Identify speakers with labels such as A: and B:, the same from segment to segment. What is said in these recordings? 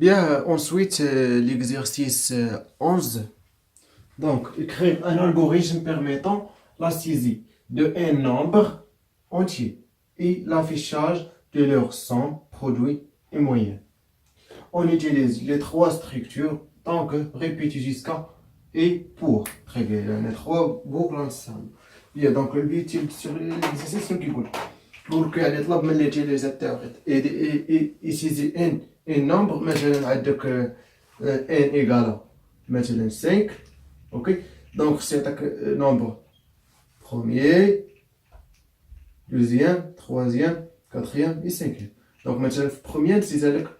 A: Bien, ensuite, l'exercice 11. Donc, écrire un algorithme permettant la saisie de un nombre entier et l'affichage de leur somme, produit et moyenne. On utilise les trois structures tant que répéter jusqu'à et pour. Très bien, il y en a trois boucles ensemble. Bien, donc le but sur l'exercice qui يقول pour يعني يطلب من اليوتيليزاتور يسيزي ان نومبر مثلا عندك ان ايكالا مثلا 5. اوكي دونك سيعطيك نومبر بروميير دوزيام تروازيام كاتريام اي سانكيام. دونك مثلا في بروميير نسيتها لك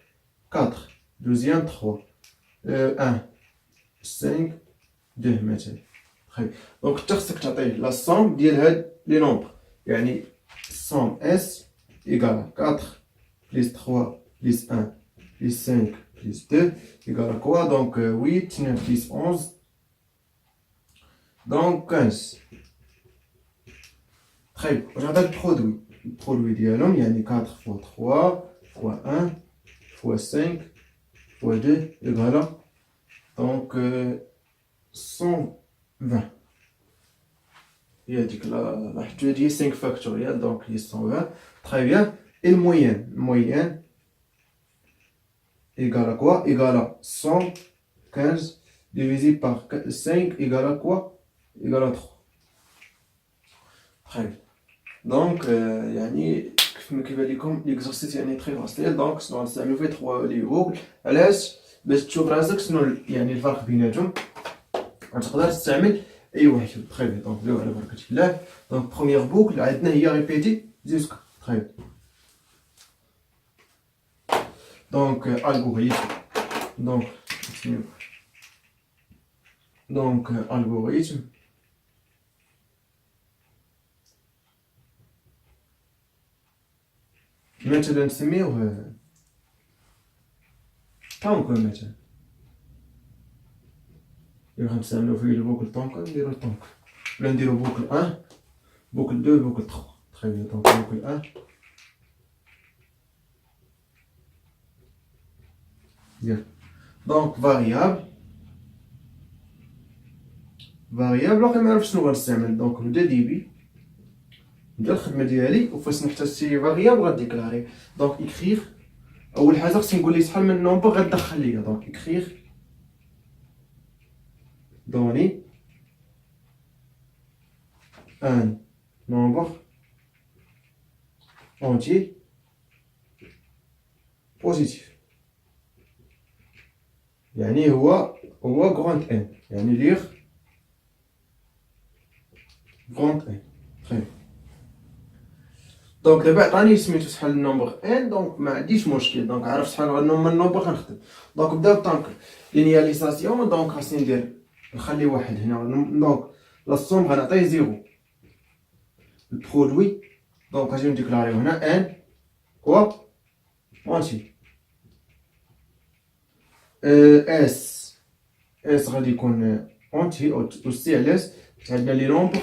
A: 4 دوزيام 3 1 5 2 مثلا. طيب دونك انت خصك تعطيه لا سوم ديال هاد لي نومبر يعني somme S égale à 4 plus 3 plus 1 plus 5 plus 2 égale à quoi? Donc 8, 9 plus 11, donc 15. Très bien. J'attends le produit. Le produit d'Yalom, il y a 4 fois 3 fois 1 fois 5 fois 2 égale à donc 120. Il y a dit que la dit 5 factoriel, donc il y a 120. Très bien. Et le moyenne. Le moyenne égale à quoi? Égale à 115 divisé par 5 égale à quoi? Égale à 3. Très bien. Donc, يعني كيف كيبان لكم l'exercice يعني très facile. Donc شنو غنستعملو فيه 3 لي بوكل. علاش؟ باش تشوف راسك شنو يعني الفرق بيناتهم. غتقدر تستعمل اي واحد. تري بيان. دونك نبداو على بركة الله. دونك بروميير بوكل عندنا هي ريبيتي جوسكا. تري بيان. دونك algorithme. Donc algorithme. مثلا نسميوه طونك مثلا. إلا غنستعملو فيه البوكل طونك نديرو طونك ولا نديرو بوكل 1 بوكل 2 بوكل 3. تري بيان. دونك بوكل 1. Bien. Donc variable باقي ما عرفتش شنو غنستعمل. دونك نبدا ديبي نبدا الخدمه ديالي وفاش نحتاج شي فاريابل غنديكلاري. دونك اكريغ اول حاجه خصني نقول ليه شحال من نومبر غتدخل ليا. دونك اكريغ دوني ان نومبر اونتي بوزيتيف يعني هو غراند ان يعني ليغ غراند ان. طيب دونك دابا عطاني سميتو شحال النومبر ان. دونك ما عنديش مشكل. دونك عرفت شحال من النومبر غنخدم. دونك نبداو بطونك لينياليزاسيون. دونك خاصني ندير نخلي واحد هنا. دونك لا سوم غنعطيه زيرو. البرودوي دونك غادي نديكلاريو هنا ان كوا اونتي. اس غادي يكون اونتي او سي علاش عندنا لي نومبر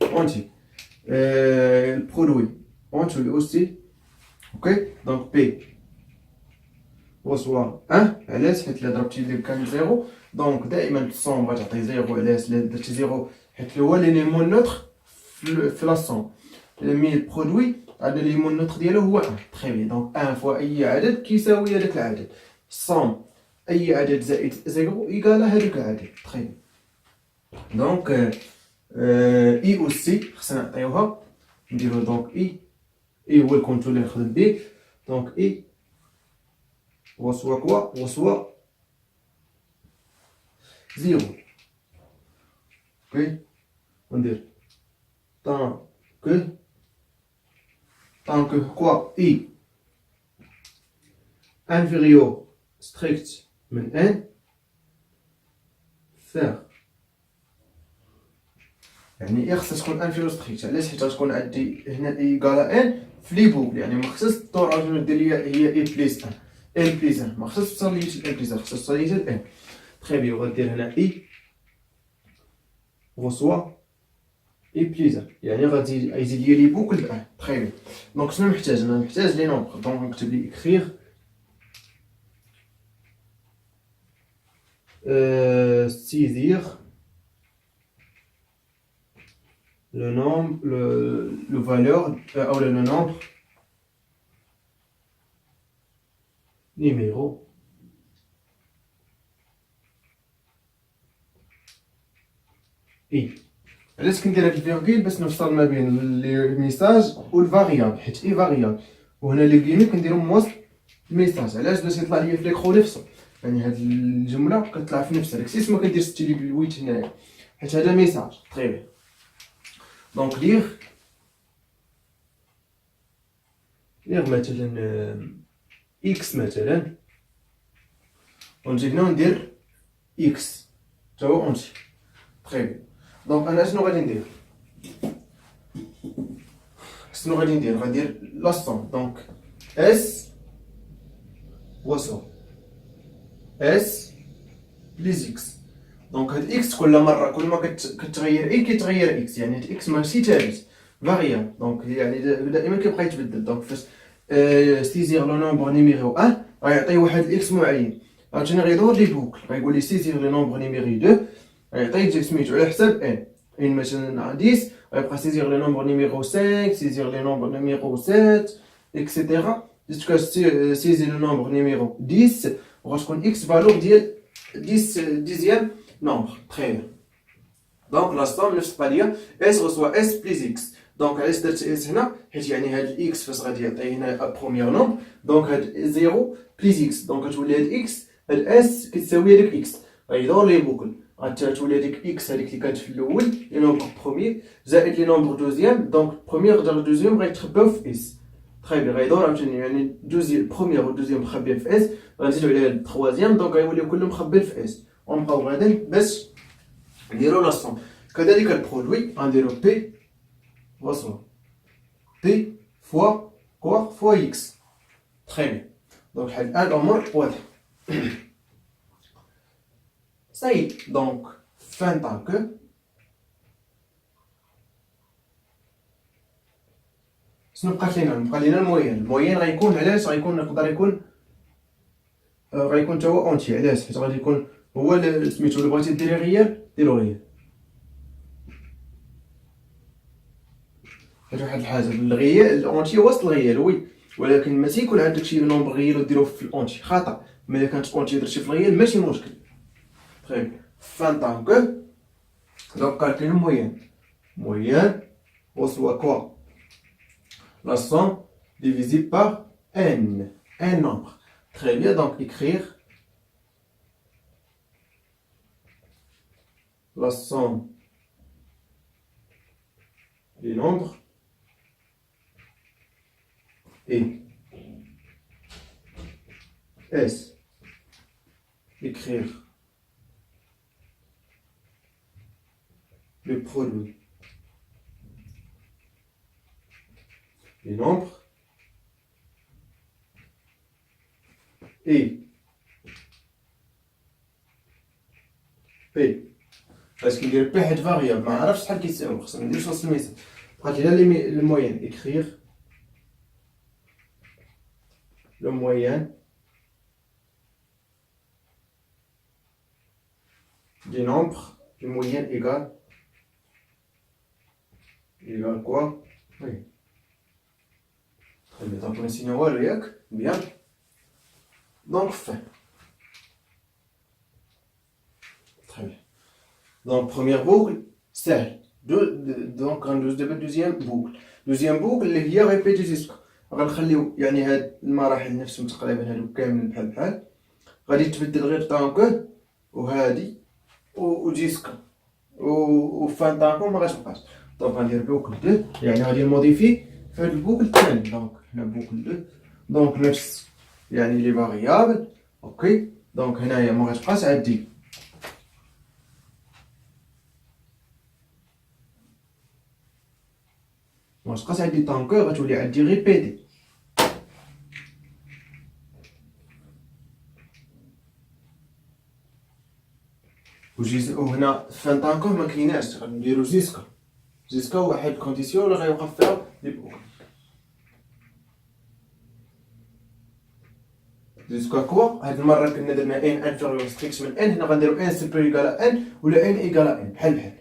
A: اونتي. Le produit entre lui aussi. Ok, donc P reçoit 1 علاش حيت الا ضربتي اللي كان 0 دونك دائما الصوم غتعطي 0. علاش الا درتي 0 حيت هو ليليمون نوتر في لا صوم. مي البرودوي عندنا ليليمون نوتر ديالو هو 1. تري بيان. دونك 1 فوا اي عدد كيساوي هذاك العدد. صوم اي عدد زائد 0 ايكال هذاك العدد. تري بيان. دونك اي او سي خصنا نعطيوها نديرو. دونك اي هو الكونتور اللي نخدم به. دونك اي reçoit quoi? Reçoit 0. Ok, on dit tant que quoi i inférieur strict من n faire يعني اي خصها تكون انفيرو ستريكت. علاش؟ حيت غتكون عندي هنا اي كالا ان في لي بوكل يعني ما خصهاش الطور دير ليا هي اي بليس 1 ان بليس 1 ما خصهاش توصل ليا ان بليس 1 خصها توصل ليا ان. تري بيان. غادير هنا اي غوسوا اي بليس 1 يعني غادي يزيد ليا لي بوكل 1. تري بيان. دونك شنو محتاج؟ انا محتاج لي نومبر. دونك نكتب لي اكريغ saisir le nombre, le valeur, ou le nombre numéro اي. علاش كندير هاد الفيرغول؟ باش نفصل ما بين الميساج والفاريابل، حيت اي فاريابل وهنا لي كليمي كنديرهم وسط الميساج. علاش؟ باش يطلع ليا في ليكرو نفسه، يعني هاد الجمله كتطلع في نفسها. داكشي ما كندير ستيلي بالويت هنايا، حيت هذا ميساج. طري بيان. دونك ليغ مثلا اكس مثلا، ونجي هنا وندير اكس تا هو اونتي. طري بيان. دونك انا شنو غادي ندير؟ غندير لا سوم. دونك اس وصو اس بليز اكس. دونك هاد اكس كل مره كل ما كتغير اي كيتغير اكس، يعني هاد اكس ماشي ثابت، فاريابل. دونك يعني دائما كيبقى يتبدل. دونك فاش سيزير لو نومبر نيميرو 1 غيعطي واحد الاكس معين، عاوتاني غيدور لي بوكل غيقول لي سيزير لو نومبر نيميرو 2 غيعطيك سميتو على حساب ان مثلا 10 غيبقى سيزير لو نومبر نيميرو 5 سيزير لو نومبر نيميرو 7 اكسيتيرا جوسكا سيزير لو نومبر نيميرو 10 وغتكون اكس فالور ديال 10 ديزيام نومبر. تري بيان. دونك لا سوم نفس القضيه، اس غتسوا اس بليز اكس. دونك علاش درت اس هنا؟ حيت يعني هاد الاكس فاش غادي يعطي هنا بروميير نومبر، دونك هاد 0 بليز اكس، دونك غتولي هاد اكس هاد اس كتساوي هاديك اكس، غيدور لي بوكل غتولي هاديك اكس هاديك اللي كانت في الاول لي نومبر بروميير زائد لي نومبر دوزيام. دونك بروميير دار دوزيام غيتخباو في اس. تري بيان. غيدور عاوتاني يعني دوزيام بروميير ودوزيام مخبيين في اس، غنزيدو عليها التروازيام، دونك غيوليو كلهم مخبيين في اس، ونبقاو غاديين باش نديرو لا سوم. كذلك البرودوي غنديرو بي وصوا بي فوا كوا فوا اكس. تري بيان. دونك حال الان الامور واضحه. صاي. دونك فان طاكو شنو بقات لينا؟ بقى لينا الموين. الموين غيكون علاش؟ يقدر يكون تا هو اونتي. علاش؟ حيت غادي يكون هو سميتو اللي بغيتي ديري غيال ديرو غيال. حيت واحد الحاجه الغيال الاونتي وسط الغيال وي، ولكن ماشي يكون عندك شي نومبر غيال وديروه في الاونتي، خطا. ملي كانت اونتي درتي في الغيال ماشي مشكل. طيب فان طاكو دونك كالكول موين وصوا كوا la somme divisée par un nombre. Très bien, donc écrire la somme des nombres et S. Écrire le produit des nombres et P. parce qu'il y a P de variable ما عرفتش شحال كيساوي، خصنا ندير وسط الميساج. بقات لينا le moyen. écrire le moyen des nombres. le moyen égale quoi? Oui. Très bien. Donc on signe والو ياك؟ bien. Donc fin. Très bien. Donc première boucle سهل. donc غندوز دابا دوزيام بوكل. دوزيام بوكل اللي هي ريبيتي جيسكا. غنخليو يعني هاد المراحل نفسهم تقريبا هادو كاملين بحال غادي تبدل غير طانكو وهادي وجيسكا وفان طانكو ما غاتبقاش. دونك غندير بوكل 2 يعني غادي نموديفي في هاد البوكل الثاني. دونك هنا بوكل 2 دونك نفس يعني لي فاريابل. اوكي. دونك هنايا ما غاتبقاش عندي طانكو، غتولي عندي ريبيتي. وهنا فان طانكو ما كايناش، غنديرو جيسكا واحد الكونديسيون اللي غيوقف فيها لي بوكل. جوسكا كوا. هاد المره كنا درنا ان انفيريور ستريكت من ان، هنا غنديرو ان سوبيريور ايكال ان ولا ان ايكال ان بحال بحال.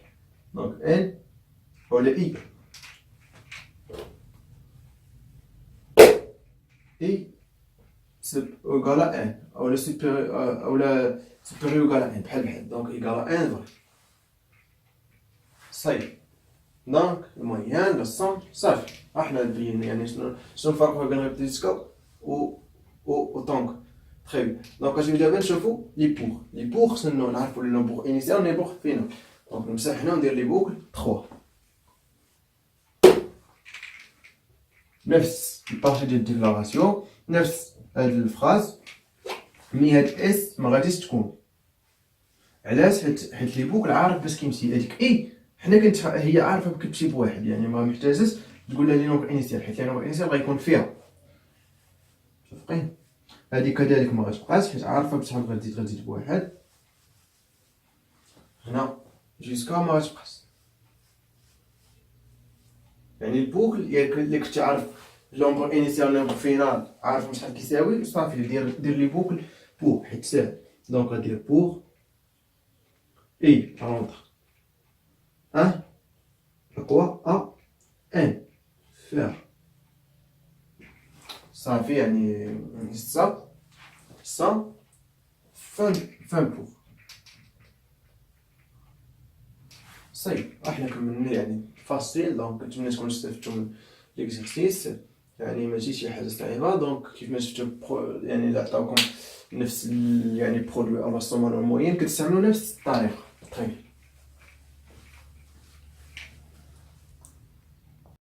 A: دونك ان ولا اي سب ايكال ان ولا سوبيريور ولا سوبيريور ايكال ان بحال بحال. دونك ايكال ان فري صايب. دونك المويان لو سون صافي. احنا بين يعني شنو الفرق ما بين ريبتيسكا و طونك. تري بيان. دونك اجيو دابا نشوفو لي بوغ خصنا نعرفو لي نومبر انيسيال لي بوغ فينال. دونك نمسح هنا وندير لي بوكل 3. نفس البارتي ديال الديكلاراسيون، نفس هاد الفراز، مي هاد اس ما غاديش تكون. علاش؟ حيت لي بوكل عارف باش كيمشي. هاديك اي حنا هي عارفه كتمشي بواحد، يعني ما محتاجاش تقول لها لي نومبر انيسيال، حيت لي نومبر انيسيال غيكون فيها. متفقين؟ هادي كذلك ما غتبقاش حيت عارفه بشحال غتزيد بواحد. هنا جيسكا ما غتبقاش. يعني البوكل اللي كنتي عارف لومبر انيسيال نومبر فينال عارف شحال كيساوي صافي. دير لي بوكل بوغ حيت ساهل. دونك غدير بوغ اي رونتر كوا ان فير صافي. يعني سا فان بوغ صايب. احنا كملنا يعني فاسيل. دونك نتمنى تكونوا استفدتوا من ليكزيرسيس، يعني ماشي شي حاجه صعيبه. دونك كيف ما شفتوا يعني اللي عطاوكم نفس يعني برودوي او لا سومون الموين كتستعملوا نفس الطريقه.